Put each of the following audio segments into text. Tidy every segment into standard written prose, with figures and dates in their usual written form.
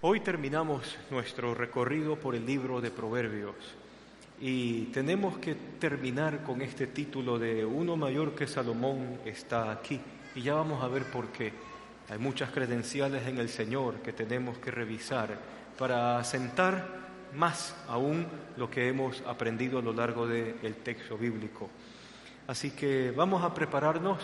Hoy terminamos nuestro recorrido por el libro de Proverbios y tenemos que terminar con este título de Uno mayor que Salomón está aquí. Y ya vamos a ver por qué. Hay muchas credenciales en el Señor que tenemos que revisar para asentar más aún lo que hemos aprendido a lo largo del texto bíblico. Así que vamos a prepararnos.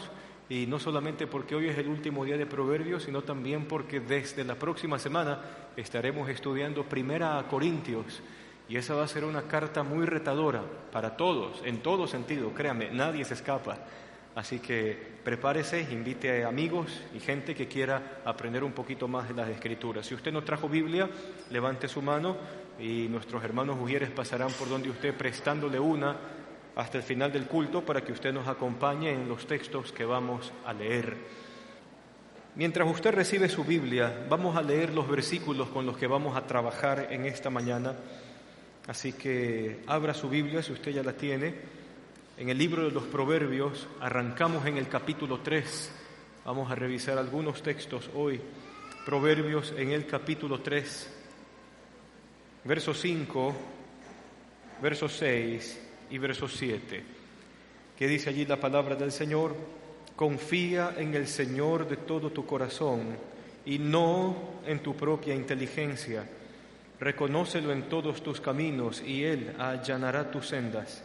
Y no solamente porque hoy es el último día de Proverbios, sino también porque desde la próxima semana estaremos estudiando Primera a Corintios. Y esa va a ser una carta muy retadora para todos, en todo sentido, créame, nadie se escapa. Así que prepárese, invite a amigos y gente que quiera aprender un poquito más de las Escrituras. Si usted no trajo Biblia, levante su mano y nuestros hermanos ujieres pasarán por donde usted prestándole una hasta el final del culto para que usted nos acompañe en los textos que vamos a leer. Mientras usted recibe su Biblia, vamos a leer los versículos con los que vamos a trabajar en esta mañana. Así que abra su Biblia si usted ya la tiene. En el libro de los Proverbios arrancamos en el capítulo 3. Vamos a revisar algunos textos hoy. Proverbios en el capítulo 3, verso 5, verso 6 y verso 7, que dice allí la palabra del Señor: confía en el Señor de todo tu corazón y no en tu propia inteligencia. Reconócelo en todos tus caminos y Él allanará tus sendas.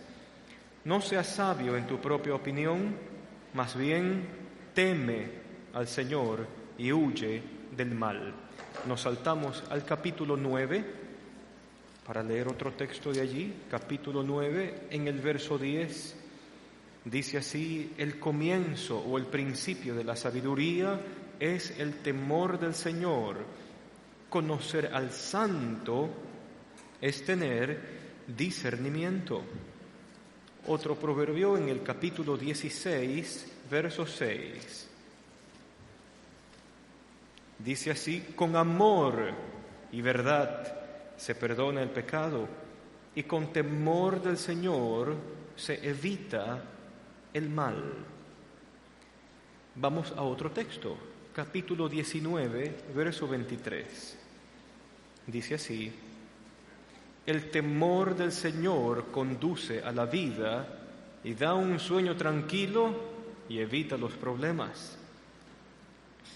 No seas sabio en tu propia opinión, más bien teme al Señor y huye del mal. Nos saltamos al capítulo 9 para leer otro texto de allí, capítulo 9, en el verso 10, dice así: el comienzo o el principio de la sabiduría es el temor del Señor. Conocer al santo es tener discernimiento. Otro proverbio en el capítulo 16, verso 6. Dice así: con amor y verdad se perdona el pecado, y con temor del Señor se evita el mal. Vamos a otro texto, capítulo 19, verso 23. Dice así: el temor del Señor conduce a la vida y da un sueño tranquilo y evita los problemas.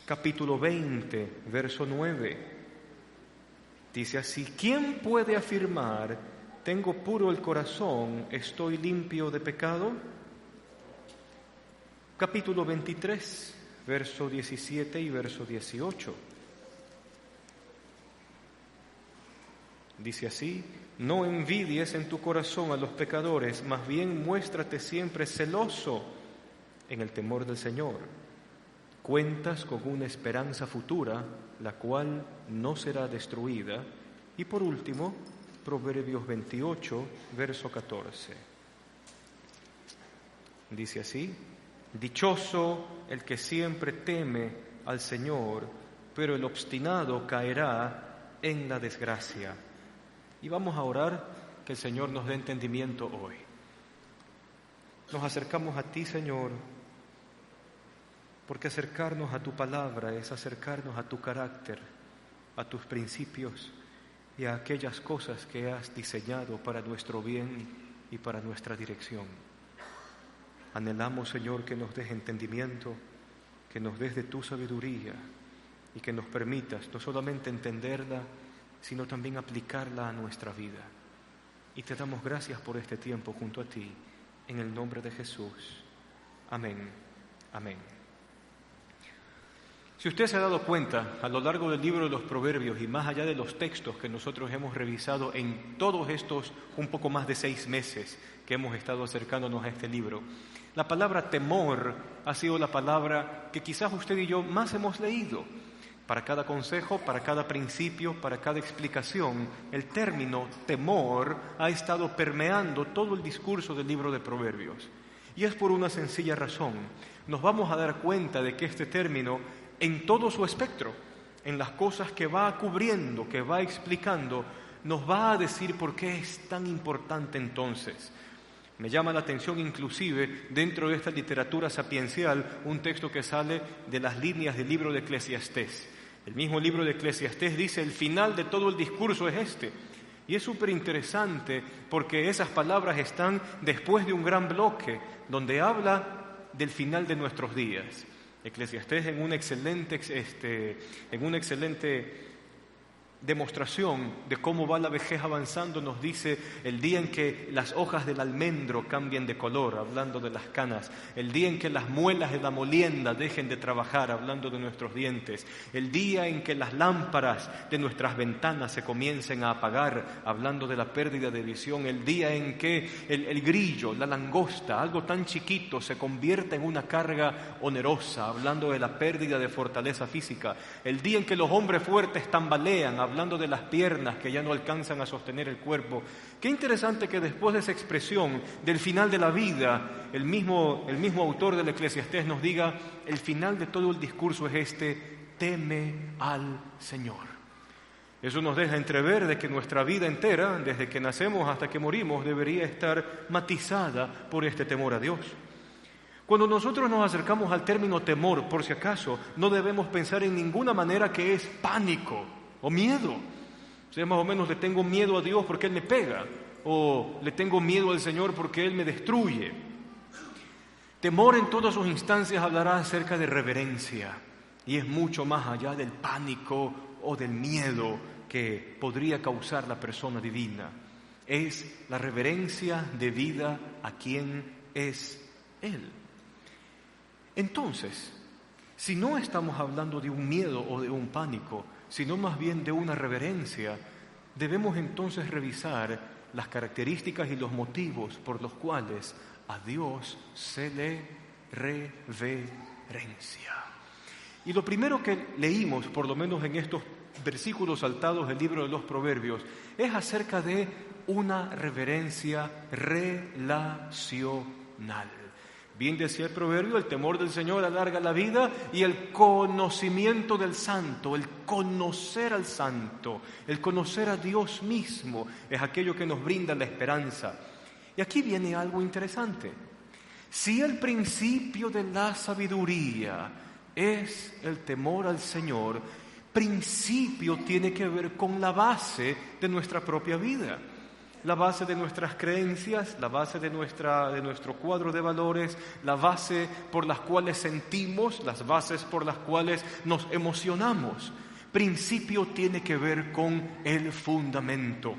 Capítulo 20, verso 9. Dice así: ¿quién puede afirmar, tengo puro el corazón, estoy limpio de pecado? Capítulo 23, verso 17 y verso 18. Dice así: no envidies en tu corazón a los pecadores, más bien muéstrate siempre celoso en el temor del Señor. Cuentas con una esperanza futura, la cual no será destruida. Y por último, Proverbios 28, verso 14. Dice así: dichoso el que siempre teme al Señor, pero el obstinado caerá en la desgracia. Y vamos a orar que el Señor nos dé entendimiento hoy. Nos acercamos a ti, Señor, porque acercarnos a tu palabra es acercarnos a tu carácter, a tus principios y a aquellas cosas que has diseñado para nuestro bien y para nuestra dirección. Anhelamos, Señor, que nos des entendimiento, que nos des de tu sabiduría y que nos permitas no solamente entenderla, sino también aplicarla a nuestra vida. Y te damos gracias por este tiempo junto a ti, en el nombre de Jesús. Amén. Amén. Si usted se ha dado cuenta a lo largo del libro de los Proverbios y más allá de los textos que nosotros hemos revisado en todos estos un poco más de 6 meses que hemos estado acercándonos a este libro, la palabra temor ha sido la palabra que quizás usted y yo más hemos leído. Para cada consejo, para cada principio, para cada explicación, el término temor ha estado permeando todo el discurso del libro de Proverbios. Y es por una sencilla razón. Nos vamos a dar cuenta de que este término, en todo su espectro, en las cosas que va cubriendo, que va explicando, nos va a decir por qué es tan importante entonces. Me llama la atención inclusive dentro de esta literatura sapiencial un texto que sale de las líneas del libro de Eclesiastés. El mismo libro de Eclesiastés dice, el final de todo el discurso es este. Y es súper interesante porque esas palabras están después de un gran bloque donde habla del final de nuestros días. Eclesiastés en una excelente demostración de cómo va la vejez avanzando, nos dice el día en que las hojas del almendro cambien de color, hablando de las canas, el día en que las muelas de la molienda dejen de trabajar, hablando de nuestros dientes, el día en que las lámparas de nuestras ventanas se comiencen a apagar, hablando de la pérdida de visión, el día en que el grillo, la langosta, algo tan chiquito, se convierta en una carga onerosa, hablando de la pérdida de fortaleza física, el día en que los hombres fuertes tambalean, hablando de las piernas que ya no alcanzan a sostener el cuerpo. Qué interesante que después de esa expresión del final de la vida, el mismo autor del Eclesiastés nos diga, el final de todo el discurso es este, teme al Señor. Eso nos deja entrever de que nuestra vida entera, desde que nacemos hasta que morimos, debería estar matizada por este temor a Dios. Cuando nosotros nos acercamos al término temor, por si acaso, no debemos pensar en ninguna manera que es pánico o miedo. O sea, más o menos le tengo miedo a Dios porque Él me pega, o le tengo miedo al Señor porque Él me destruye. Temor en todas sus instancias hablará acerca de reverencia, y es mucho más allá del pánico o del miedo que podría causar la persona divina. Es la reverencia debida a quien es Él. Entonces, si no estamos hablando de un miedo o de un pánico, sino más bien de una reverencia, debemos entonces revisar las características y los motivos por los cuales a Dios se le reverencia. Y lo primero que leímos, por lo menos en estos versículos saltados del libro de los Proverbios, es acerca de una reverencia relacional. Bien decía el proverbio, el temor del Señor alarga la vida, y el conocimiento del santo, el conocer al santo, el conocer a Dios mismo, es aquello que nos brinda la esperanza. Y aquí viene algo interesante. Si el principio de la sabiduría es el temor al Señor, principio tiene que ver con la base de nuestra propia vida. La base de nuestras creencias, la base de nuestro cuadro de valores, la base por las cuales sentimos, las bases por las cuales nos emocionamos. Principio tiene que ver con el fundamento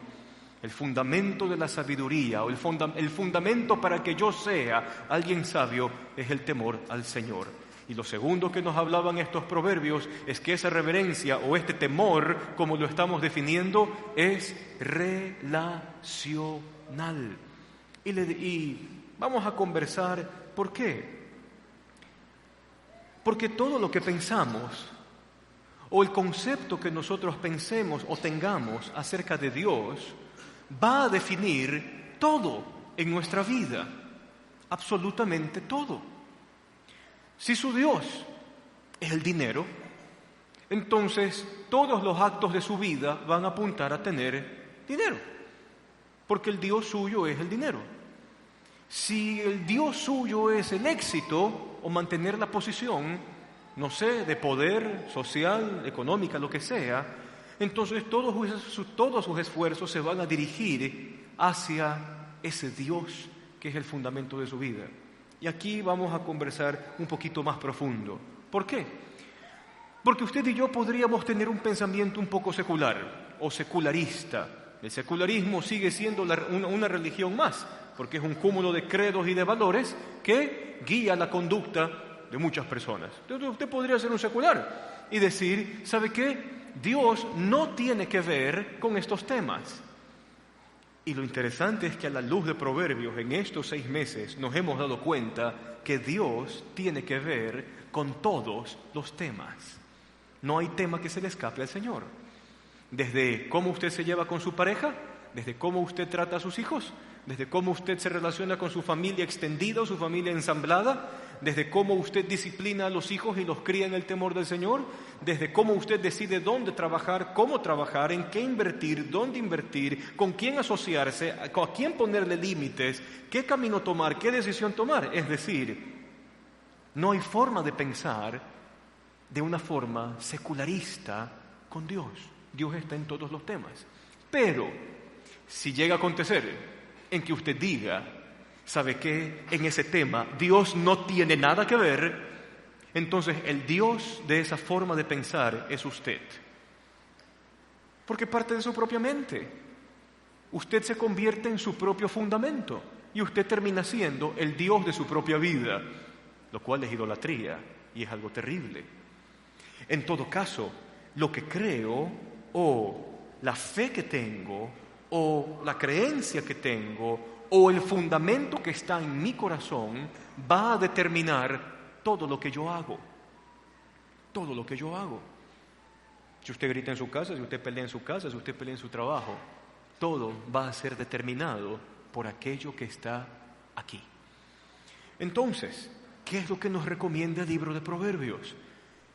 de la sabiduría, o el fundamento para que yo sea alguien sabio es el temor al Señor. Y lo segundo que nos hablaban estos proverbios es que esa reverencia o este temor, como lo estamos definiendo, es relacional. Y vamos a conversar, ¿por qué? Porque todo lo que pensamos, o el concepto que nosotros pensemos o tengamos acerca de Dios, va a definir todo en nuestra vida, absolutamente todo. Si su Dios es el dinero, entonces todos los actos de su vida van a apuntar a tener dinero, porque el Dios suyo es el dinero. Si el Dios suyo es el éxito o mantener la posición, no sé, de poder social, económica, lo que sea, entonces todos sus esfuerzos se van a dirigir hacia ese Dios que es el fundamento de su vida. Y aquí vamos a conversar un poquito más profundo. ¿Por qué? Porque usted y yo podríamos tener un pensamiento un poco secular o secularista. El secularismo sigue siendo una religión más, porque es un cúmulo de credos y de valores que guía la conducta de muchas personas. Entonces usted podría ser un secular y decir, ¿sabe qué? Dios no tiene que ver con estos temas. Y lo interesante es que a la luz de Proverbios, en estos 6 meses, nos hemos dado cuenta que Dios tiene que ver con todos los temas. No hay tema que se le escape al Señor. Desde cómo usted se lleva con su pareja, desde cómo usted trata a sus hijos, desde cómo usted se relaciona con su familia extendida o su familia ensamblada, desde cómo usted disciplina a los hijos y los cría en el temor del Señor, desde cómo usted decide dónde trabajar, cómo trabajar, en qué invertir, dónde invertir, con quién asociarse, a quién ponerle límites, qué camino tomar, qué decisión tomar. Es decir, no hay forma de pensar de una forma secularista con Dios. Dios está en todos los temas. Pero si llega a acontecer en que usted diga, ¿sabe qué? En ese tema Dios no tiene nada que ver, entonces el Dios de esa forma de pensar es usted. Porque parte de su propia mente. Usted se convierte en su propio fundamento y usted termina siendo el Dios de su propia vida, lo cual es idolatría y es algo terrible. En todo caso, lo que creo o la fe que tengo o la creencia que tengo o el fundamento que está en mi corazón va a determinar todo lo que yo hago. Todo lo que yo hago. Si usted grita en su casa, si usted pelea en su casa, si usted pelea en su trabajo, todo va a ser determinado por aquello que está aquí. Entonces, ¿qué es lo que nos recomienda el libro de Proverbios?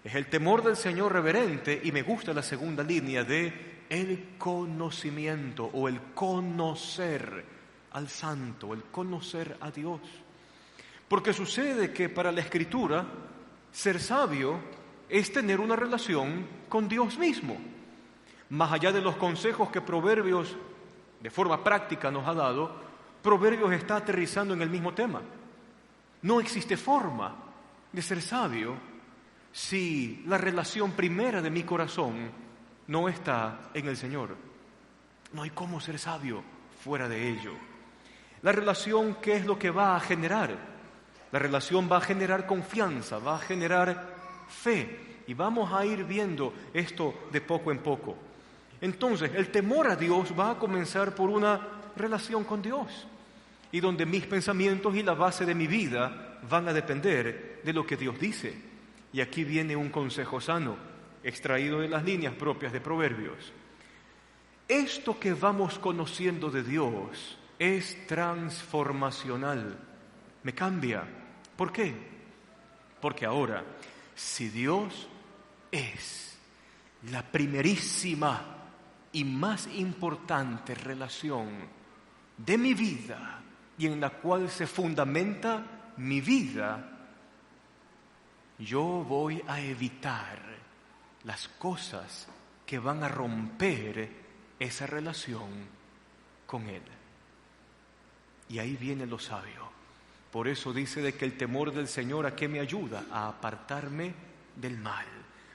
Es el temor del Señor reverente, y me gusta la segunda línea de el conocimiento o el conocer al Santo, el conocer a Dios. Porque sucede que para la Escritura, ser sabio es tener una relación con Dios mismo. Más allá de los consejos que Proverbios de forma práctica nos ha dado, Proverbios está aterrizando en el mismo tema. No existe forma de ser sabio si la relación primera de mi corazón no está en el Señor. No hay cómo ser sabio fuera de ello. La relación, ¿qué es lo que va a generar? La relación va a generar confianza, va a generar fe. Y vamos a ir viendo esto de poco en poco. Entonces, el temor a Dios va a comenzar por una relación con Dios. Y donde mis pensamientos y la base de mi vida van a depender de lo que Dios dice. Y aquí viene un consejo sano, extraído de las líneas propias de Proverbios. Esto que vamos conociendo de Dios es transformacional. Me cambia. ¿Por qué? Porque ahora, si Dios es la primerísima y más importante relación de mi vida y en la cual se fundamenta mi vida, yo voy a evitar las cosas que van a romper esa relación con Él. Y ahí viene lo sabio. Por eso dice de que el temor del Señor, ¿a qué me ayuda? A apartarme del mal.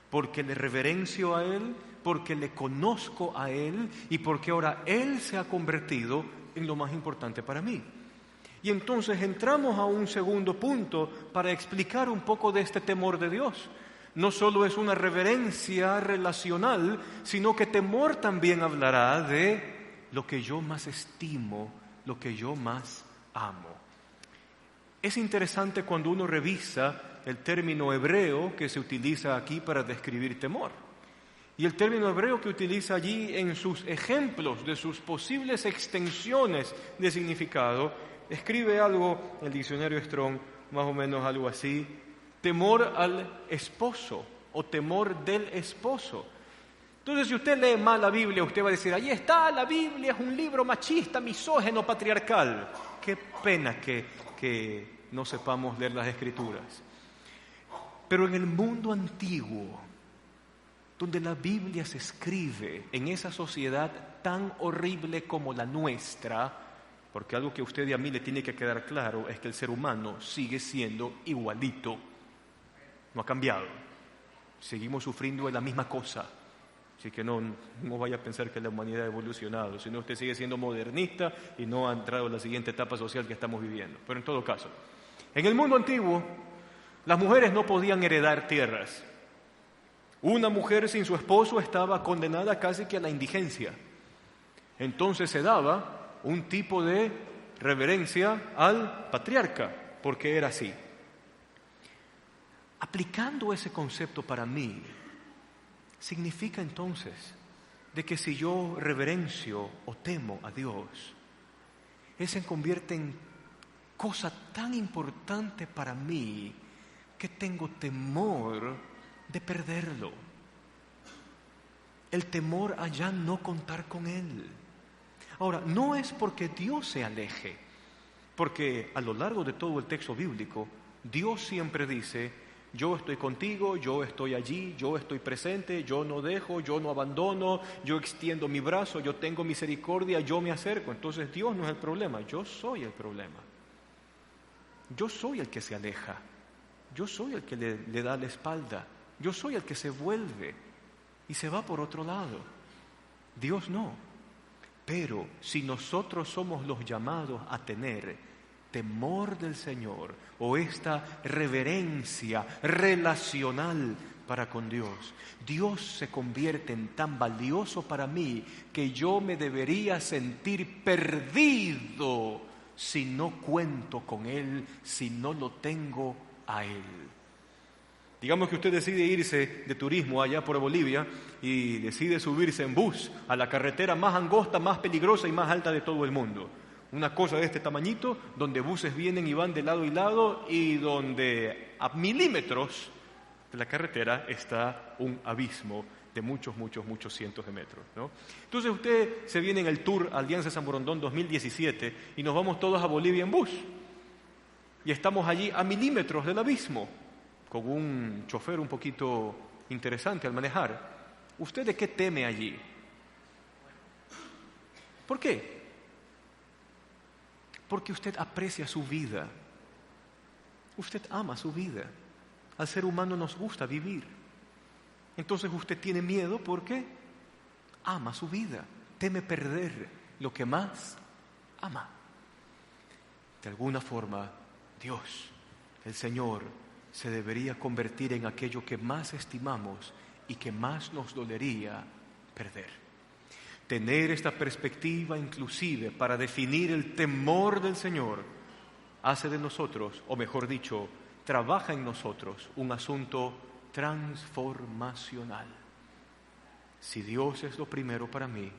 Porque le reverencio a Él, porque le conozco a Él y porque ahora Él se ha convertido en lo más importante para mí. Y entonces entramos a un segundo punto para explicar un poco de este temor de Dios. No solo es una reverencia relacional, sino que temor también hablará de lo que yo más estimo, lo que yo más amo. Es interesante cuando uno revisa el término hebreo que se utiliza aquí para describir temor. Y el término hebreo que utiliza allí en sus ejemplos de sus posibles extensiones de significado, escribe algo, el diccionario Strong, más o menos algo así: temor al esposo o temor del esposo. Entonces, si usted lee mal la Biblia, usted va a decir, ahí está, la Biblia es un libro machista, misógino, patriarcal. Qué pena que no sepamos leer las Escrituras. Pero en el mundo antiguo, donde la Biblia se escribe en esa sociedad tan horrible como la nuestra, porque algo que a usted y a mí le tiene que quedar claro es que el ser humano sigue siendo igualito, no ha cambiado, seguimos sufriendo de la misma cosa. Así que no vaya a pensar que la humanidad ha evolucionado, sino usted sigue siendo modernista y no ha entrado en la siguiente etapa social que estamos viviendo. Pero en todo caso, en el mundo antiguo, las mujeres no podían heredar tierras. Una mujer sin su esposo estaba condenada casi que a la indigencia. Entonces se daba un tipo de reverencia al patriarca, porque era así. Aplicando ese concepto para mí, significa entonces de que si yo reverencio o temo a Dios, Él se convierte en cosa tan importante para mí que tengo temor de perderlo. El temor a ya no contar con Él. Ahora, no es porque Dios se aleje, porque a lo largo de todo el texto bíblico, Dios siempre dice, Yo estoy contigo, yo estoy allí, yo estoy presente, yo no dejo, yo no abandono, yo extiendo mi brazo, yo tengo misericordia, yo me acerco. Entonces Dios no es el problema, yo soy el problema. Yo soy el que se aleja, yo soy el que le da la espalda, yo soy el que se vuelve y se va por otro lado. Dios no. Pero si nosotros somos los llamados a tener temor del Señor o esta reverencia relacional para con Dios, Dios se convierte en tan valioso para mí que yo me debería sentir perdido si no cuento con Él, si no lo tengo a Él. Digamos que usted decide irse de turismo allá por Bolivia y decide subirse en bus a la carretera más angosta, más peligrosa y más alta de todo el mundo. Una cosa de este tamañito, donde buses vienen y van de lado y lado y donde a milímetros de la carretera está un abismo de muchos cientos de metros, ¿no? Entonces usted se viene en el Tour Alianza San Borondón 2017 y nos vamos todos a Bolivia en bus. Y estamos allí a milímetros del abismo, con un chofer un poquito interesante al manejar. ¿Usted de qué teme allí? ¿Por qué? Porque usted aprecia su vida. Usted ama su vida. Al ser humano nos gusta vivir. Entonces usted tiene miedo porque ama su vida. Teme perder lo que más ama. De alguna forma, Dios, el Señor, se debería convertir en aquello que más estimamos y que más nos dolería perder. Tener esta perspectiva inclusive para definir el temor del Señor hace de nosotros, o mejor dicho, trabaja en nosotros un asunto transformacional. Si Dios es lo primero para mí,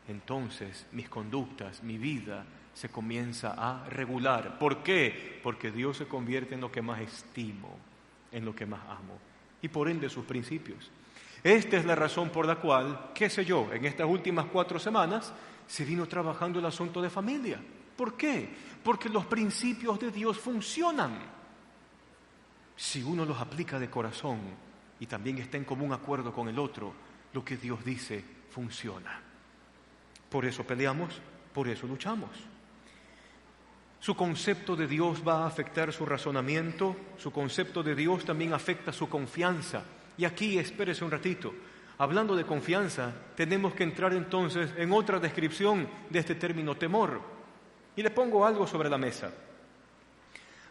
entonces mis conductas, mi vida se comienza a regular. ¿Por qué? Porque Dios se convierte en lo que más estimo, en lo que más amo, y por ende sus principios. Esta es la razón por la cual, qué sé yo, en estas últimas 4 semanas se vino trabajando el asunto de familia. ¿Por qué? Porque los principios de Dios funcionan. Si uno los aplica de corazón y también está en común acuerdo con el otro, lo que Dios dice funciona. Por eso peleamos, por eso luchamos. Su concepto de Dios va a afectar su razonamiento, su concepto de Dios también afecta su confianza. Y aquí, espérese un ratito, hablando de confianza, tenemos que entrar entonces en otra descripción de este término temor. Y le pongo algo sobre la mesa.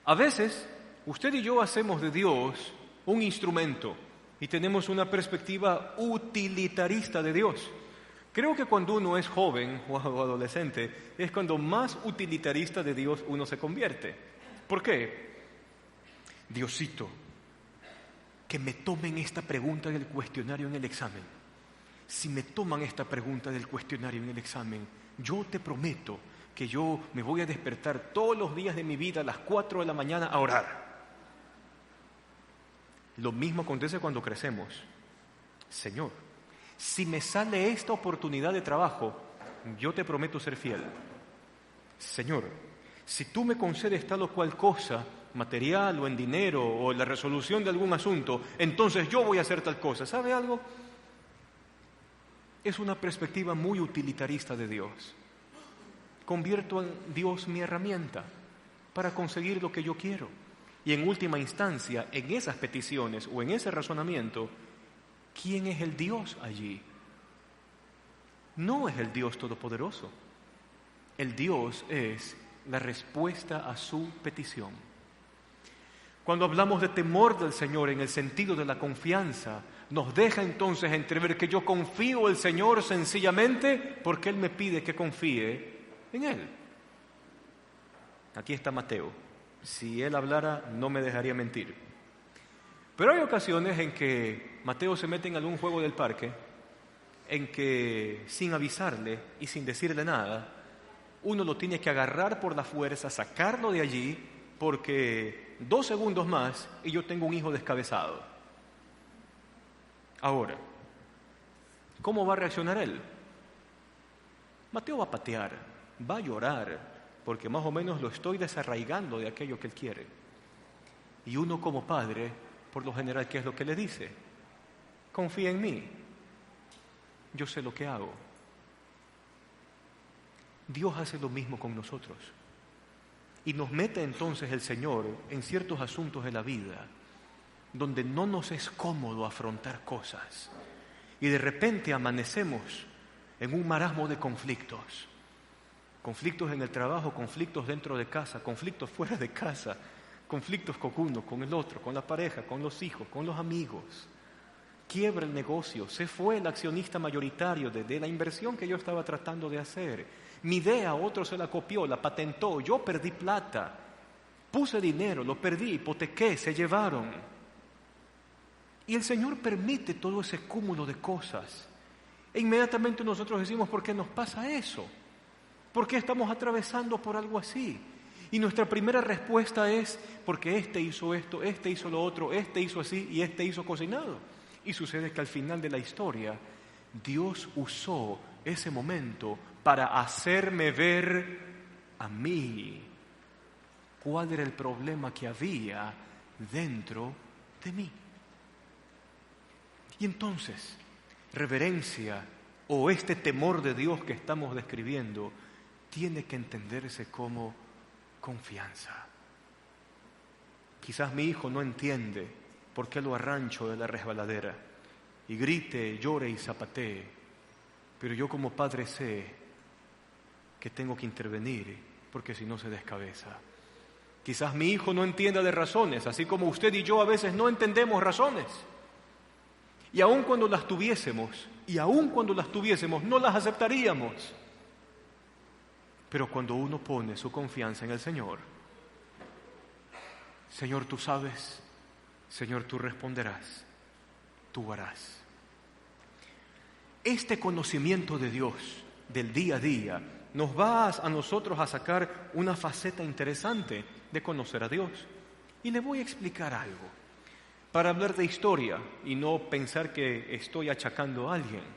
A veces, usted y yo hacemos de Dios un instrumento y tenemos una perspectiva utilitarista de Dios. Creo que cuando uno es joven o adolescente es cuando más utilitarista de Dios uno se convierte. ¿Por qué? Diosito, que me tomen esta pregunta del cuestionario en el examen. Si me toman esta pregunta del cuestionario en el examen, yo te prometo que yo me voy a despertar todos los días de mi vida a las 4 de la mañana a orar. Lo mismo acontece cuando crecemos. Señor, si me sale esta oportunidad de trabajo, yo te prometo ser fiel. Señor, si tú me concedes tal o cual cosa, material o en dinero o la resolución de algún asunto, entonces yo voy a hacer tal cosa. ¿Sabe algo? Es una perspectiva muy utilitarista de Dios. Convierto en Dios mi herramienta para conseguir lo que yo quiero. Y en última instancia, en esas peticiones o en ese razonamiento, ¿quién es el Dios allí? No es el Dios todopoderoso. El Dios es la respuesta a su petición. Cuando hablamos de temor del Señor en el sentido de la confianza, nos deja entonces entrever que yo confío en el Señor sencillamente porque Él me pide que confíe en Él. Aquí está Mateo. Si Él hablara, no me dejaría mentir. Pero hay ocasiones en que Mateo se mete en algún juego del parque, en que sin avisarle y sin decirle nada, uno lo tiene que agarrar por la fuerza, sacarlo de allí, porque 2 segundos más y yo tengo un hijo descabezado. Ahora, ¿cómo va a reaccionar él? Mateo va a patear, va a llorar, porque más o menos lo estoy desarraigando de aquello que él quiere. Y uno como padre por lo general, ¿qué es lo que le dice? Confía en mí, yo sé lo que hago. Dios hace lo mismo con nosotros. Y nos mete entonces el Señor en ciertos asuntos de la vida donde no nos es cómodo afrontar cosas. Y de repente amanecemos en un marasmo de conflictos. Conflictos en el trabajo, conflictos dentro de casa, conflictos fuera de casa, conflictos con uno, con el otro, con la pareja, con los hijos, con los amigos. Quiebra el negocio, se fue el accionista mayoritario de la inversión que yo estaba tratando de hacer. Mi idea, otro se la copió, la patentó, yo perdí plata, puse dinero, lo perdí, hipotequé, se llevaron. Y el Señor permite todo ese cúmulo de cosas. E inmediatamente nosotros decimos, ¿por qué nos pasa eso? ¿Por qué estamos atravesando por algo así? Y nuestra primera respuesta es, porque este hizo esto, este hizo lo otro, este hizo así y este hizo cocinado. Y sucede que al final de la historia, Dios usó ese momento para hacerme ver a mí cuál era el problema que había dentro de mí. Y entonces, reverencia o este temor de Dios que estamos describiendo tiene que entenderse como confianza. Quizás mi hijo no entiende por qué lo arrancho de la resbaladera y grite, llore y zapatee, pero yo como padre sé que tengo que intervenir porque si no se descabeza. Quizás mi hijo no entienda de razones, así como usted y yo a veces no entendemos razones. Y aun cuando las tuviésemos, no las aceptaríamos. Pero cuando uno pone su confianza en el Señor, Señor, tú sabes, Señor, tú responderás, tú harás. Este conocimiento de Dios, del día a día, nos va a nosotros a sacar una faceta interesante de conocer a Dios. Y le voy a explicar algo, para hablar de historia y no pensar que estoy achacando a alguien.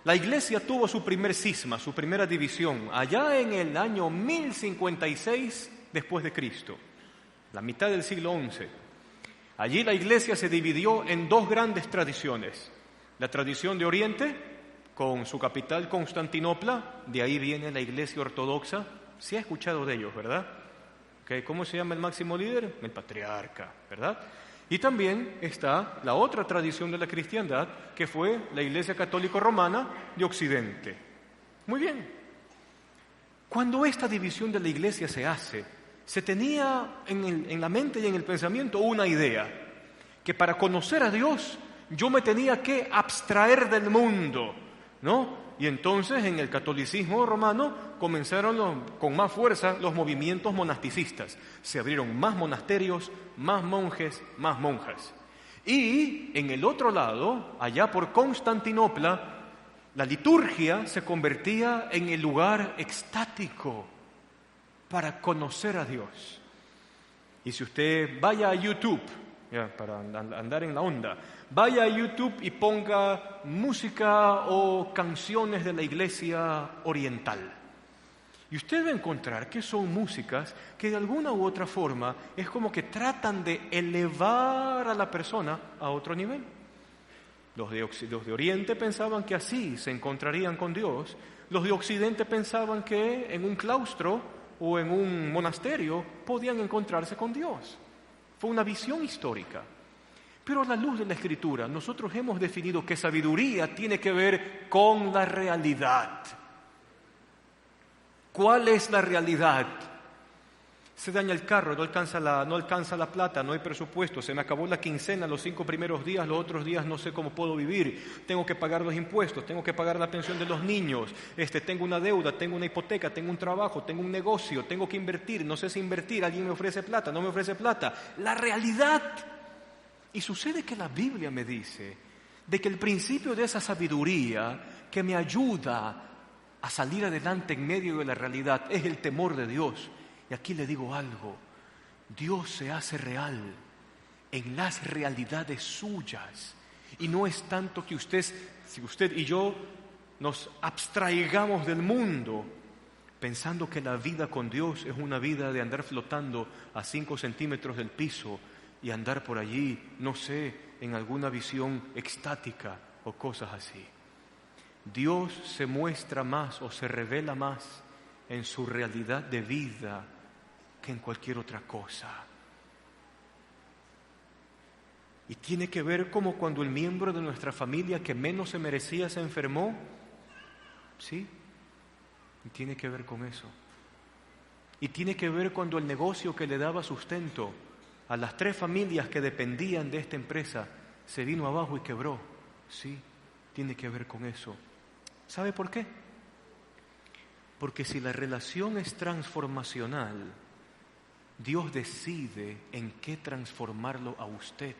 La iglesia tuvo su primer cisma, su primera división, allá en el año 1056 después de Cristo, la mitad del siglo XI. Allí la iglesia se dividió en dos grandes tradiciones. La tradición de Oriente, con su capital Constantinopla, de ahí viene la iglesia ortodoxa. Sí ha escuchado de ellos, ¿verdad? ¿Cómo se llama el máximo líder? El patriarca, ¿verdad? Y también está la otra tradición de la cristiandad, que fue la Iglesia Católica Romana de Occidente. Muy bien. Cuando esta división de la iglesia se hace, se tenía en la mente y en el pensamiento una idea, que para conocer a Dios yo me tenía que abstraer del mundo, ¿no? Y entonces en el catolicismo romano comenzaron con más fuerza los movimientos monasticistas. Se abrieron más monasterios, más monjes, más monjas. Y en el otro lado, allá por Constantinopla, la liturgia se convertía en el lugar extático para conocer a Dios. Y si usted vaya a YouTube, ya, para andar en la onda, vaya a YouTube y ponga música o canciones de la iglesia oriental. Y usted va a encontrar que son músicas que de alguna u otra forma es como que tratan de elevar a la persona a otro nivel. Los de Oriente pensaban que así se encontrarían con Dios. Los de Occidente pensaban que en un claustro o en un monasterio podían encontrarse con Dios. Fue una visión histórica. Pero a la luz de la Escritura, nosotros hemos definido que sabiduría tiene que ver con la realidad. ¿Cuál es la realidad? Se daña el carro, no alcanza la plata, no hay presupuesto, se me acabó la quincena los 5 primeros días, los otros días no sé cómo puedo vivir, tengo que pagar los impuestos, tengo que pagar la pensión de los niños, tengo una deuda, tengo una hipoteca, tengo un trabajo, tengo un negocio, tengo que invertir, no sé si invertir, alguien me ofrece plata, no me ofrece plata. La realidad. Y sucede que la Biblia me dice de que el principio de esa sabiduría que me ayuda a salir adelante en medio de la realidad es el temor de Dios. Y aquí le digo algo, Dios se hace real en las realidades suyas. Y no es tanto que si usted y yo nos abstraigamos del mundo, pensando que la vida con Dios es una vida de andar flotando a 5 centímetros del piso y andar por allí, no sé, en alguna visión extática o cosas así. Dios se muestra más o se revela más en su realidad de vida que en cualquier otra cosa. Y tiene que ver como cuando el miembro de nuestra familia que menos se merecía se enfermó. ¿Sí? Y tiene que ver con eso. Y tiene que ver cuando el negocio que le daba sustento a las 3 familias que dependían de esta empresa se vino abajo y quebró. Sí, tiene que ver con eso. ¿Sabe por qué? Porque si la relación es transformacional, Dios decide en qué transformarlo a usted.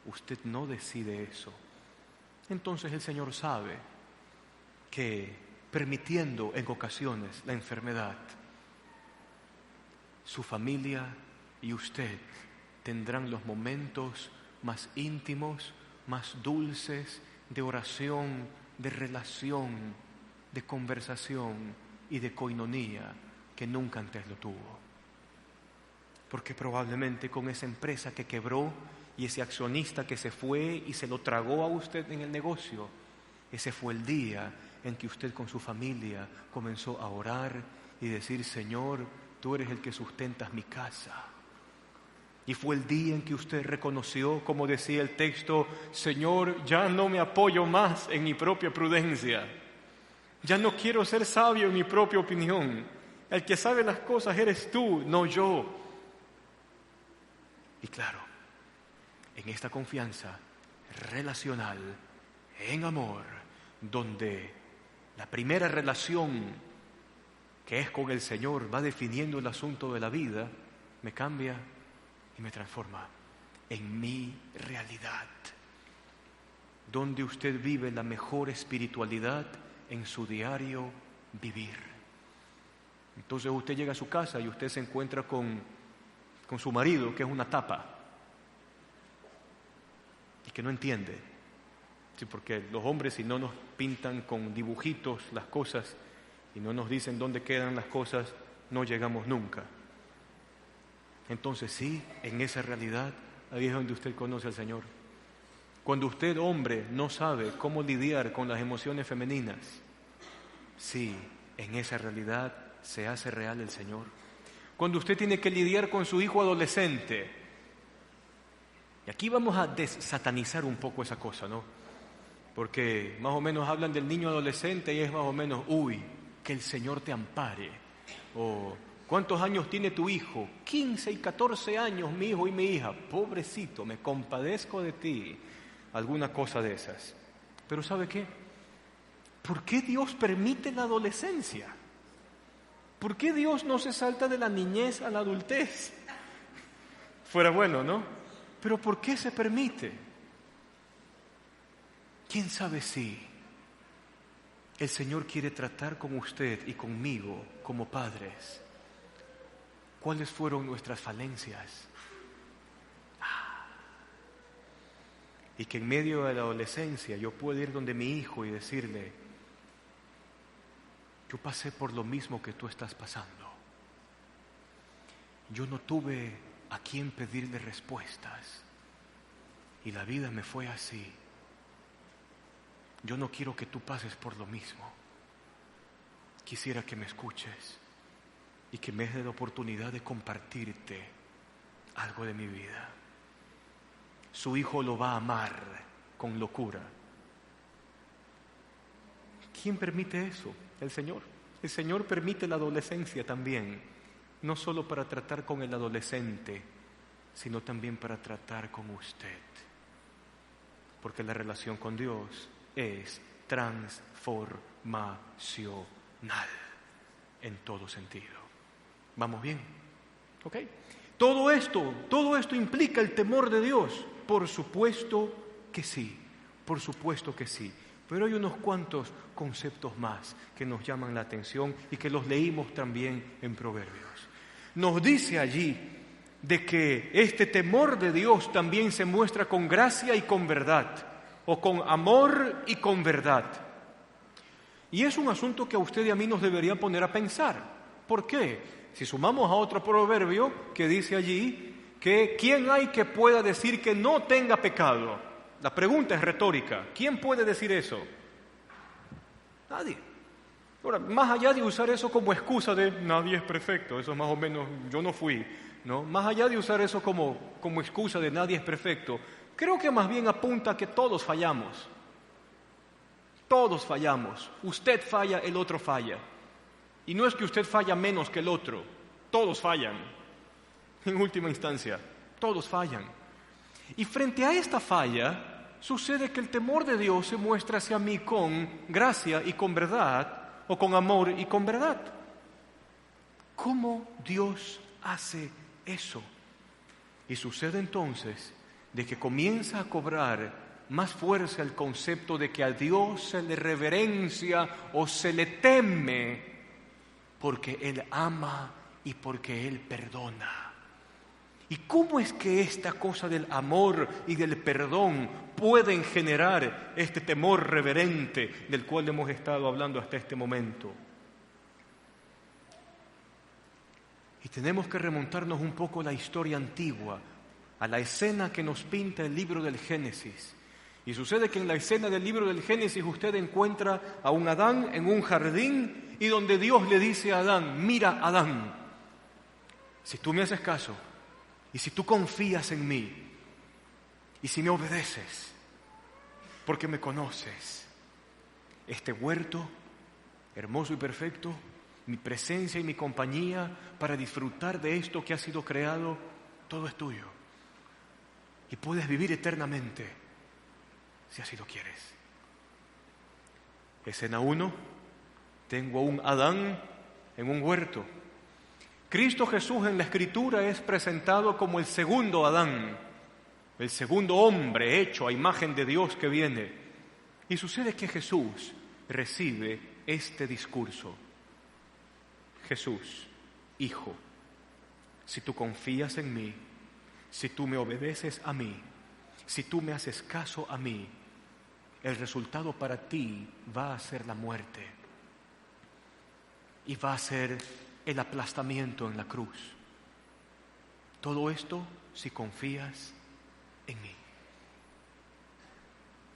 Usted no decide eso. Entonces el Señor sabe que permitiendo en ocasiones la enfermedad, su familia y usted tendrán los momentos más íntimos, más dulces de oración, de relación, de conversación y de coinonía que nunca antes lo tuvo. Porque probablemente con esa empresa que quebró y ese accionista que se fue y se lo tragó a usted en el negocio, ese fue el día en que usted con su familia comenzó a orar y decir: Señor, tú eres el que sustentas mi casa. Y fue el día en que usted reconoció, como decía el texto: Señor, ya no me apoyo más en mi propia prudencia. Ya no quiero ser sabio en mi propia opinión. El que sabe las cosas eres tú, no yo. Y claro, en esta confianza relacional, en amor, donde la primera relación que es con el Señor va definiendo el asunto de la vida, me cambia y me transforma en mi realidad, donde usted vive la mejor espiritualidad en su diario vivir. Entonces usted llega a su casa y usted se encuentra con su marido, que es una tapa y que no entiende. Sí, porque los hombres, si no nos pintan con dibujitos las cosas y no nos dicen dónde quedan las cosas, no llegamos nunca. Entonces sí, en esa realidad, ahí es donde usted conoce al Señor. Cuando usted, hombre, no sabe cómo lidiar con las emociones femeninas, sí, en esa realidad se hace real el Señor. Cuando usted tiene que lidiar con su hijo adolescente, y aquí vamos a desatanizar un poco esa cosa, ¿no? Porque más o menos hablan del niño adolescente y es más o menos, uy, que el Señor te ampare. O, ¿cuántos años tiene tu hijo? 15 y 14 años, mi hijo y mi hija. Pobrecito, me compadezco de ti. Alguna cosa de esas. Pero ¿sabe qué? ¿Por qué Dios permite la adolescencia? ¿Por qué Dios no se salta de la niñez a la adultez? Fuera bueno, ¿no? Pero ¿por qué se permite? ¿Quién sabe si el Señor quiere tratar con usted y conmigo como padres? ¿Cuáles fueron nuestras falencias? Y que en medio de la adolescencia yo pueda ir donde mi hijo y decirle: yo pasé por lo mismo que tú estás pasando. Yo no tuve a quién pedirle respuestas y la vida me fue así. Yo no quiero que tú pases por lo mismo. Quisiera que me escuches y que me des la oportunidad de compartirte algo de mi vida. Su hijo lo va a amar con locura. ¿Quién permite eso? El Señor. El Señor permite la adolescencia también, no solo para tratar con el adolescente, sino también para tratar con usted. Porque la relación con Dios es transformacional en todo sentido. ¿Vamos bien? ¿Ok? Todo esto implica el temor de Dios. Por supuesto que sí, por supuesto que sí. Pero hay unos cuantos conceptos más que nos llaman la atención y que los leímos también en Proverbios. Nos dice allí de que este temor de Dios también se muestra con gracia y con verdad, o con amor y con verdad. Y es un asunto que a usted y a mí nos debería poner a pensar. ¿Por qué? Si sumamos a otro proverbio que dice allí ¿Quién hay que pueda decir que no tenga pecado? La pregunta es retórica. ¿Quién puede decir eso? Nadie. Ahora, más allá de usar eso como excusa de nadie es perfecto, eso más o menos, yo no fui, ¿no? Más allá de usar eso como excusa de nadie es perfecto, creo que más bien apunta a que todos fallamos. Todos fallamos. Usted falla, el otro falla. Y no es que usted falla menos que el otro. Todos fallan. En última instancia, todos fallan. Y frente a esta falla, sucede que el temor de Dios se muestra hacia mí con gracia y con verdad, o con amor y con verdad. ¿Cómo Dios hace eso? Y sucede entonces de que comienza a cobrar más fuerza el concepto de que a Dios se le reverencia o se le teme porque Él ama y porque Él perdona. ¿Y cómo es que esta cosa del amor y del perdón pueden generar este temor reverente del cual hemos estado hablando hasta este momento? Y tenemos que remontarnos un poco a la historia antigua, a la escena que nos pinta el libro del Génesis. Y sucede que en la escena del libro del Génesis usted encuentra a un Adán en un jardín y donde Dios le dice a Adán: mira, Adán, si tú me haces caso, y si tú confías en mí, y si me obedeces, porque me conoces, este huerto hermoso y perfecto, mi presencia y mi compañía para disfrutar de esto que ha sido creado, todo es tuyo. Y puedes vivir eternamente, si así lo quieres. Escena 1, tengo a un Adán en un huerto. Cristo Jesús en la Escritura es presentado como el segundo Adán, el segundo hombre hecho a imagen de Dios que viene. Y sucede que Jesús recibe este discurso. Jesús, Hijo, si tú confías en mí, si tú me obedeces a mí, si tú me haces caso a mí, el resultado para ti va a ser la muerte y va a ser el aplastamiento en la cruz. Todo esto si confías en mí.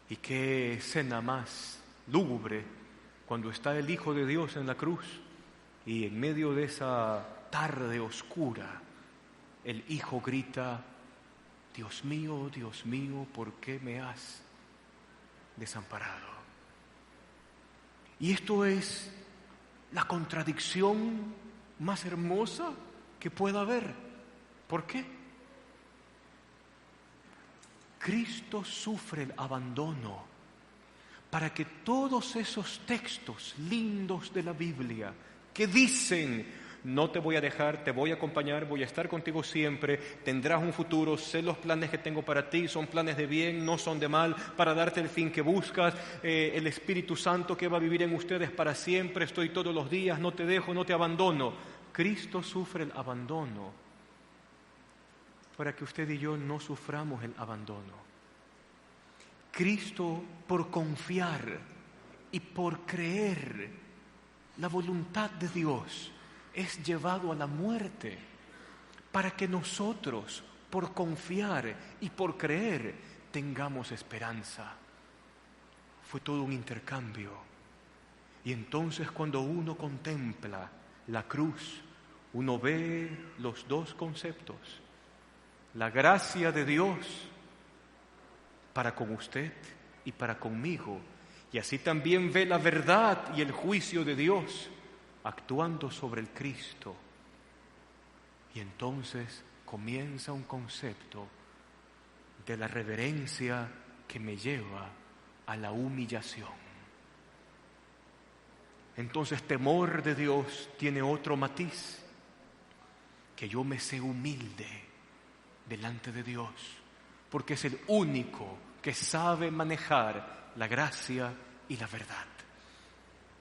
Y qué escena más lúgubre cuando está el Hijo de Dios en la cruz y en medio de esa tarde oscura el Hijo grita: Dios mío, ¿por qué me has desamparado? Y esto es la contradicción más hermosa que pueda haber. ¿Por qué? Cristo sufre el abandono para que todos esos textos lindos de la Biblia que dicen: no te voy a dejar, te voy a acompañar, voy a estar contigo siempre, tendrás un futuro, sé los planes que tengo para ti, son planes de bien, no son de mal, para darte el fin que buscas, el Espíritu Santo que va a vivir en ustedes para siempre, estoy todos los días, no te dejo, no te abandono. Cristo sufre el abandono para que usted y yo no suframos el abandono. Cristo, por confiar y por creer la voluntad de Dios, es llevado a la muerte para que nosotros, por confiar y por creer, tengamos esperanza. Fue todo un intercambio. Y entonces cuando uno contempla la cruz, uno ve los dos conceptos: la gracia de Dios para con usted y para conmigo, y así también ve la verdad y el juicio de Dios actuando sobre el Cristo. Y entonces comienza un concepto de la reverencia que me lleva a la humillación. Entonces, temor de Dios tiene otro matiz: que yo me sé humilde delante de Dios, porque es el único que sabe manejar la gracia y la verdad.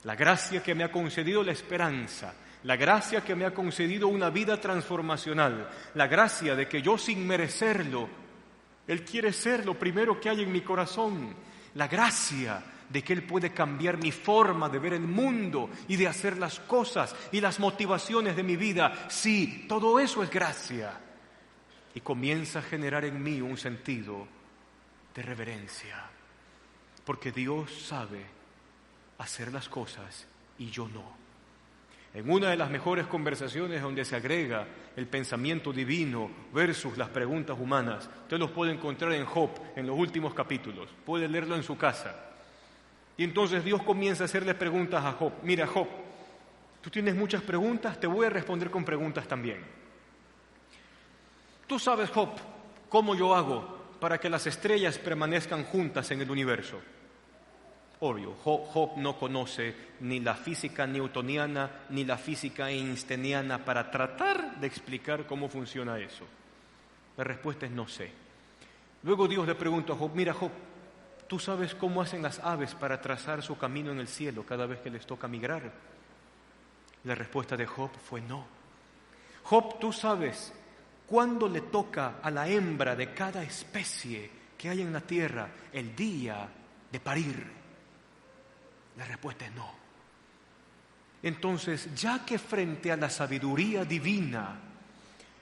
La gracia que me ha concedido la esperanza, la gracia que me ha concedido una vida transformacional, la gracia de que yo sin merecerlo, Él quiere ser lo primero que hay en mi corazón, la gracia de que Él puede cambiar mi forma de ver el mundo y de hacer las cosas y las motivaciones de mi vida. Sí, todo eso es gracia. y comienza a generar en mí un sentido de reverencia, porque Dios sabe hacer las cosas y yo no. En una de las mejores conversaciones donde se agrega el pensamiento divino versus las preguntas humanas, usted los puede encontrar en Job, en los últimos capítulos, puede leerlo en su casa. Y entonces Dios comienza a hacerle preguntas a Job. Mira, Job, tú tienes muchas preguntas, te voy a responder con preguntas también. Tú sabes, Job, cómo yo hago para que las estrellas permanezcan juntas en el universo. Obvio, Job no conoce ni la física newtoniana ni la física einsteiniana para tratar de explicar cómo funciona eso. La respuesta es no sé. Luego Dios le pregunta a Job, mira Job, ¿tú sabes cómo hacen las aves para trazar su camino en el cielo cada vez que les toca migrar? La respuesta de Job fue no. Job, ¿tú sabes cuándo le toca a la hembra de cada especie que hay en la tierra el día de parir? La respuesta es no. Entonces, ya que frente a la sabiduría divina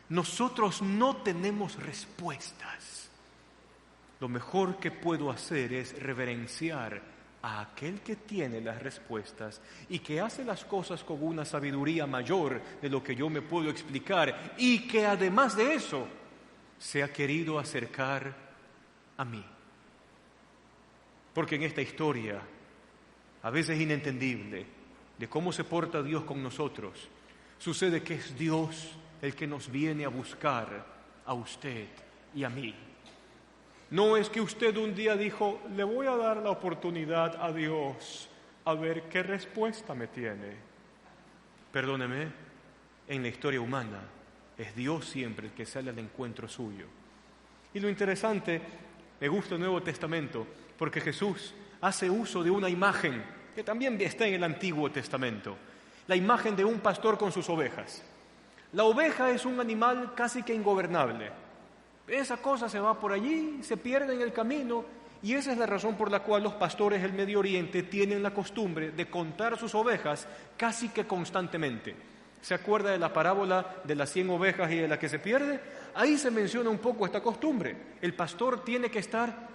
nosotros no tenemos respuestas, lo mejor que puedo hacer es reverenciar a aquel que tiene las respuestas y que hace las cosas con una sabiduría mayor de lo que yo me puedo explicar y que además de eso se ha querido acercar a mí. Porque en esta historia, a veces inentendible, de cómo se porta Dios con nosotros, sucede que es Dios el que nos viene a buscar a usted y a mí. No es que usted un día dijo, le voy a dar la oportunidad a Dios a ver qué respuesta me tiene. Perdóneme, en la historia humana es Dios siempre el que sale al encuentro suyo. Y lo interesante, me gusta el Nuevo Testamento, porque Jesús hace uso de una imagen que también está en el Antiguo Testamento, la imagen de un pastor con sus ovejas. La oveja es un animal casi que ingobernable. Esa cosa se va por allí, se pierde en el camino, y esa es la razón por la cual los pastores del Medio Oriente tienen la costumbre de contar sus ovejas casi que constantemente. ¿Se acuerda de la parábola de las 100 ovejas y de la que se pierde? Ahí se menciona un poco esta costumbre. El pastor tiene que estar...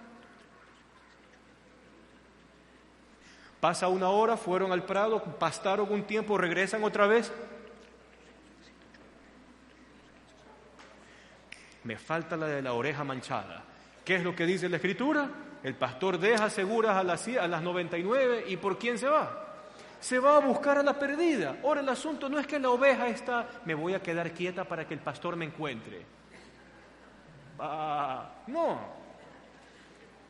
Pasa una hora, fueron al prado, pastaron un tiempo, regresan otra vez. Me falta la de la oreja manchada. ¿Qué es lo que dice la Escritura? El pastor deja seguras a las 99 y ¿por quién se va? Se va a buscar a la perdida. Ahora el asunto no es que la oveja está, me voy a quedar quieta para que el pastor me encuentre. No.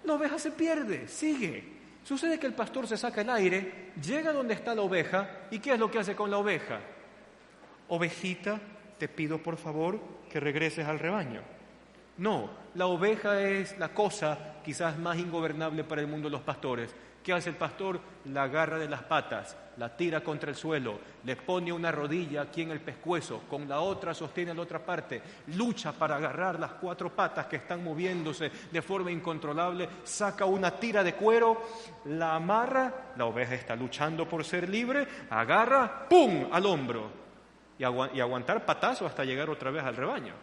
La oveja se pierde, sigue. Sucede que el pastor se saca el aire, llega donde está la oveja, ¿y qué es lo que hace con la oveja? Ovejita, te pido por favor que regreses al rebaño. No, la oveja es la cosa quizás más ingobernable para el mundo de los pastores. ¿Qué hace el pastor? La agarra de las patas, la tira contra el suelo, le pone una rodilla aquí en el pescuezo, con la otra sostiene la otra parte, lucha para agarrar las 4 patas que están moviéndose de forma incontrolable, saca una tira de cuero, la amarra, la oveja está luchando por ser libre, agarra, ¡pum!, al hombro y aguantar patazo hasta llegar otra vez al rebaño.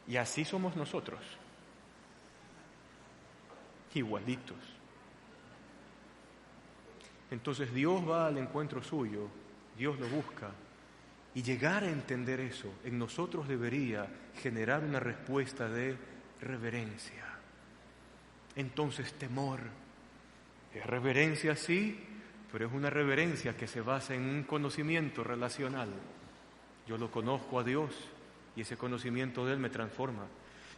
Y así somos nosotros. Igualitos. Entonces Dios va al encuentro suyo, Dios lo busca, y llegar a entender eso en nosotros debería generar una respuesta de reverencia. Entonces temor, es reverencia sí, pero es una reverencia que se basa en un conocimiento relacional. Yo lo conozco a Dios y ese conocimiento de Él me transforma.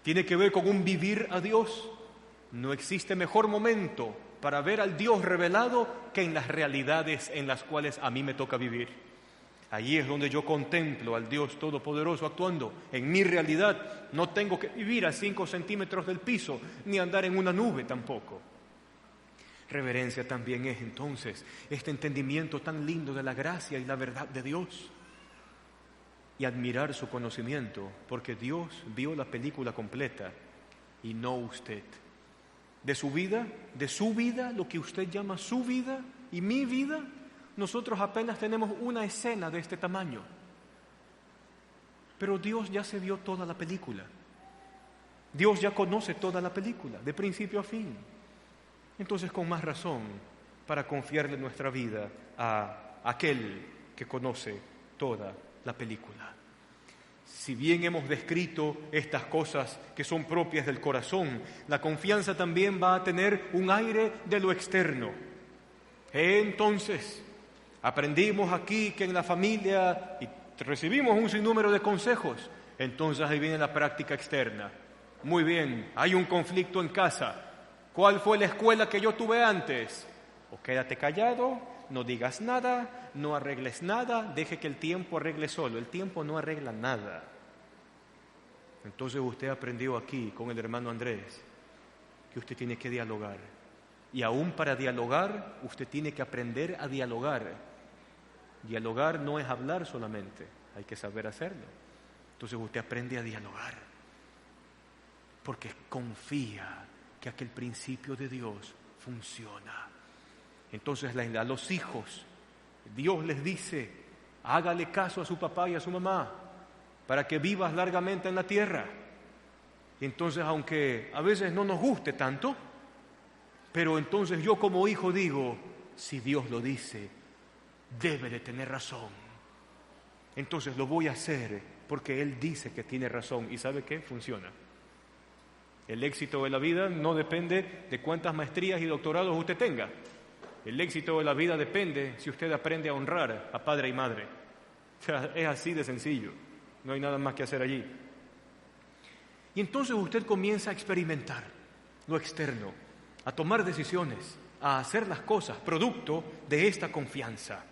Tiene que ver con un vivir a Dios. No existe mejor momento para ver al Dios revelado que en las realidades en las cuales a mí me toca vivir. Allí es donde yo contemplo al Dios Todopoderoso actuando. En mi realidad no tengo que vivir a 5 centímetros del piso, ni andar en una nube tampoco. Reverencia también es entonces este entendimiento tan lindo de la gracia y la verdad de Dios. Y admirar su conocimiento, porque Dios vio la película completa y no usted. De su vida, lo que usted llama su vida y mi vida, nosotros apenas tenemos una escena de este tamaño. Pero Dios ya se vio toda la película. Dios ya conoce toda la película, de principio a fin. Entonces, con más razón, para confiarle nuestra vida a aquel que conoce toda la película. Si bien hemos descrito estas cosas que son propias del corazón, la confianza también va a tener un aire de lo externo. Entonces, aprendimos aquí que en la familia y recibimos un sinnúmero de consejos. Entonces ahí viene la práctica externa. Muy bien, hay un conflicto en casa. ¿Cuál fue la escuela que yo tuve antes? O quédate callado, no digas nada, no arregles nada, deje que el tiempo arregle solo. El tiempo no arregla nada. Entonces usted aprendió aquí con el hermano Andrés que usted tiene que dialogar. Y aún para dialogar, usted tiene que aprender a dialogar. Dialogar no es hablar solamente, hay que saber hacerlo. Entonces usted aprende a dialogar, porque confía que aquel principio de Dios funciona. Entonces a los hijos, Dios les dice, hágale caso a su papá y a su mamá, para que vivas largamente en la tierra. Y entonces, aunque a veces no nos guste tanto, pero entonces yo como hijo digo, si Dios lo dice, debe de tener razón. Entonces lo voy a hacer porque Él dice que tiene razón. ¿Y sabe qué? Funciona. El éxito de la vida no depende de cuántas maestrías y doctorados usted tenga. El éxito de la vida depende si usted aprende a honrar a padre y madre. O sea, es así de sencillo. No hay nada más que hacer allí. Y entonces usted comienza a experimentar lo externo, a tomar decisiones, a hacer las cosas producto de esta confianza.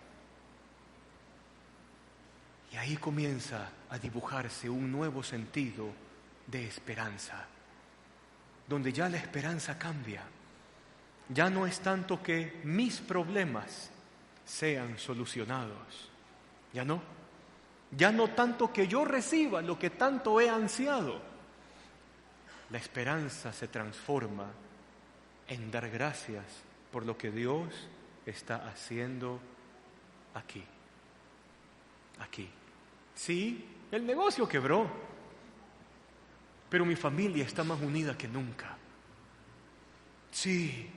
Y ahí comienza a dibujarse un nuevo sentido de esperanza, donde ya la esperanza cambia. Ya no es tanto que mis problemas sean solucionados, ya no. Ya no tanto que yo reciba lo que tanto he ansiado. La esperanza se transforma en dar gracias por lo que Dios está haciendo aquí. Aquí. Sí, el negocio quebró, pero mi familia está más unida que nunca. Sí,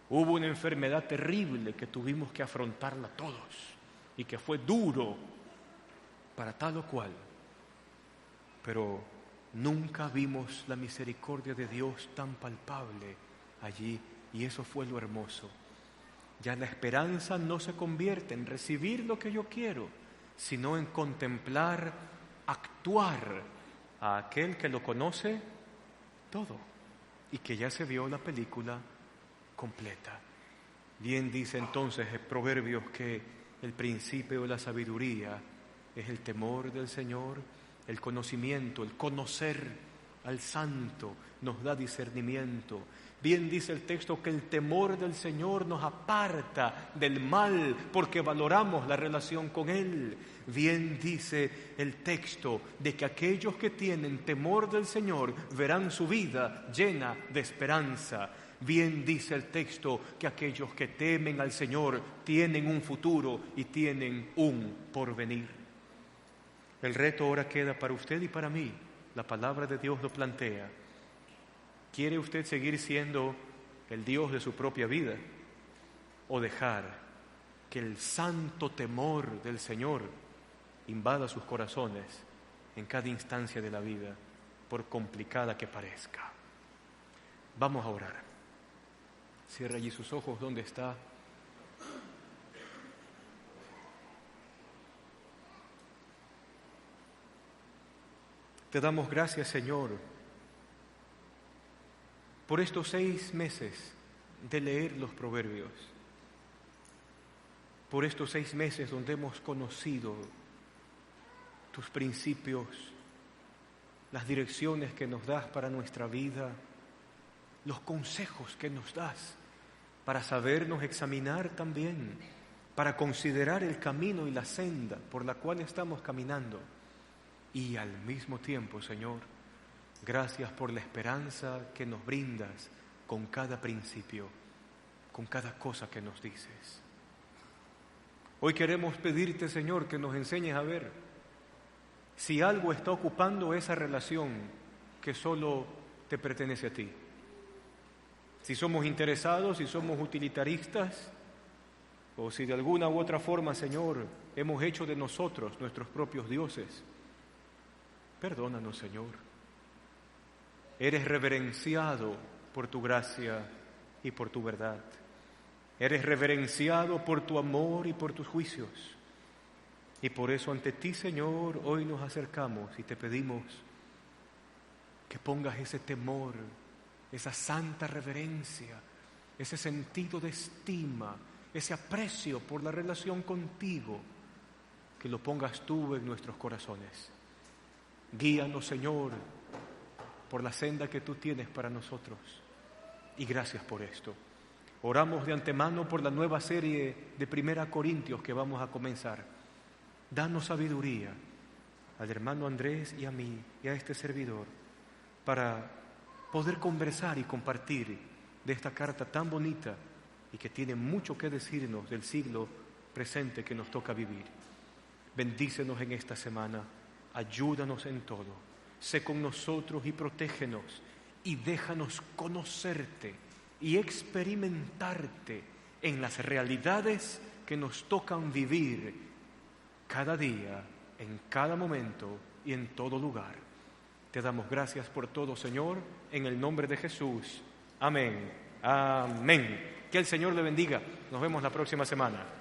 hubo una enfermedad terrible que tuvimos que afrontarla todos y que fue duro para tal o cual, pero nunca vimos la misericordia de Dios tan palpable allí, y eso fue lo hermoso. Ya la esperanza no se convierte en recibir lo que yo quiero, sino en contemplar, actuar a aquel que lo conoce todo y que ya se vio la película completa. Bien dice entonces el Proverbios que el principio de la sabiduría es el temor del Señor, el conocimiento, el conocer al Santo nos da discernimiento. Bien dice el texto que el temor del Señor nos aparta del mal porque valoramos la relación con Él. Bien dice el texto de que aquellos que tienen temor del Señor verán su vida llena de esperanza. Bien dice el texto que aquellos que temen al Señor tienen un futuro y tienen un porvenir. El reto ahora queda para usted y para mí. La palabra de Dios lo plantea. ¿Quiere usted seguir siendo el Dios de su propia vida o dejar que el santo temor del Señor invada sus corazones en cada instancia de la vida, por complicada que parezca? Vamos a orar. Cierra allí sus ojos donde está. Te damos gracias, Señor, por estos 6 meses de leer los Proverbios, por estos 6 meses donde hemos conocido tus principios, las direcciones que nos das para nuestra vida, los consejos que nos das para sabernos examinar también, para considerar el camino y la senda por la cual estamos caminando. Y al mismo tiempo, Señor, gracias por la esperanza que nos brindas con cada principio, con cada cosa que nos dices. Hoy queremos pedirte, Señor, que nos enseñes a ver si algo está ocupando esa relación que solo te pertenece a ti. Si somos interesados, si somos utilitaristas, o si de alguna u otra forma, Señor, hemos hecho de nosotros nuestros propios dioses, perdónanos, Señor. Eres reverenciado por tu gracia y por tu verdad. Eres reverenciado por tu amor y por tus juicios. Y por eso ante ti, Señor, hoy nos acercamos y te pedimos que pongas ese temor, esa santa reverencia, ese sentido de estima, ese aprecio por la relación contigo, que lo pongas tú en nuestros corazones. Guíanos, Señor, por la senda que tú tienes para nosotros. Y gracias por esto. Oramos de antemano por la nueva serie de 1 Corintios que vamos a comenzar. Danos sabiduría al hermano Andrés y a mí y a este servidor para poder conversar y compartir de esta carta tan bonita y que tiene mucho que decirnos del siglo presente que nos toca vivir. Bendícenos en esta semana, ayúdanos en todo, sé con nosotros y protégenos y déjanos conocerte y experimentarte en las realidades que nos tocan vivir cada día, en cada momento y en todo lugar. Te damos gracias por todo, Señor, en el nombre de Jesús. Amén. Amén. Que el Señor le bendiga. Nos vemos la próxima semana.